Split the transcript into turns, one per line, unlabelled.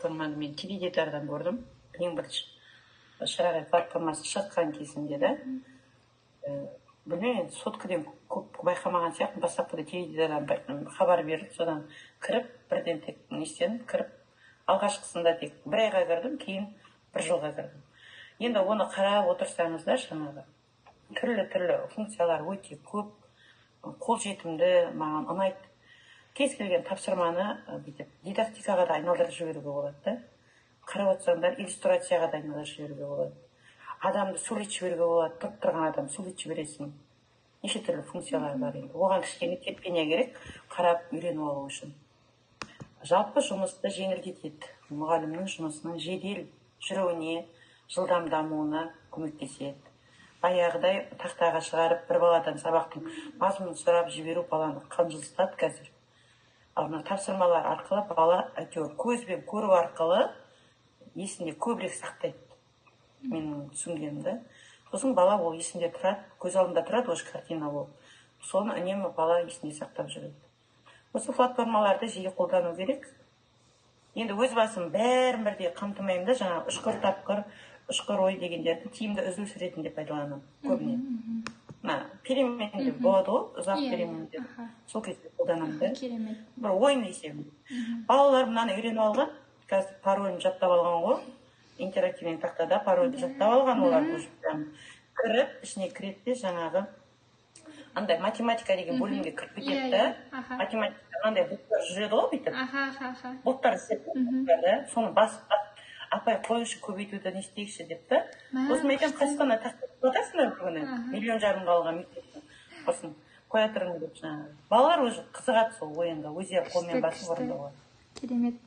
платформаны мен теледидардан көрдім. Ең бірінші шырағай платформасы шыққан кезінде да. Білмеймін, соткіден көп байқамаған сияқты, бастапқыда теледидардан хабар берді, содан кіріп, бірден тек нестен кіріп, алғашқысында тек 1 айға кірдім, кейін 1 жылға кірдім. Енді оны қарап отырсаңыздар, жаңағы түрлі функциялар өте көп, қолжетімді, маған ұнайды. Кез келген тапсырманы дидактикаға да айналдырып жіберуге болады да. Қарап отырсаңдар, иллюстрацияға да айналдырып жіберуге болады. Адамды сөйлетіп жіберуге болады, тұрып тұрған адам сөйлетіп жібересің. Неше түрлі функциялар бар енді. Оған кішкене терпение керек, қарап үйреніп алу үшін. Жалпы жұмысты жеңілдетеді. Мұғалімнің жұмысының жедел жүруіне, жылдам дамуына көмектеседі. Баяғыдай тақтаға шығарып, бір баладан сабақтың мазмұнын сұрап жіберу баланы қынжылтады қазір. Ал мына тапсырмалар арқылы бала әйтеуір көзбен көру арқылы есінде көбірек сақтайды. Менің түсінгенімді. Сосын бала ол есінде тұрады, көз алдында тұрады, осы картина болып. Соны үнемі бала есінде сақтап жүреді. Осы платформаларды жиі қолдану керек. Енді өз басым бәрін бірдей қамтымаймын да, жаңа үшкір тапқыр, үшкір ой дегендерді тиімді үзіліс ретінде пайдаланамын көбіне. Переменде болады ғой, ұзақ переменде. Сол кезде қолданамын да. Бір ойын есебінде. Балалар мынаны үйреніп алған, қазір паролін жаттап алған ғой. Интерактивный тақтада парольді жаттап алған олар кіріп, ішіне кіреді, жаңағы андай математика деген бөлімге кіріп кетеді. Математика андай бұлттар жүреді ғой бүйтіп. Бұлттар істеді, соны басып, апай қойышы көбейтуді не істейікші деп та. Сосын айтам, қасқана тақтап отырсыңдар бүгін, 1,5 миллион қалған мектептің. Сосын қоя тұрыңдар деп жаңағы. Балалар өзі қызығады сол ойынға, өздері қолмен басып орындауға.
Керемет.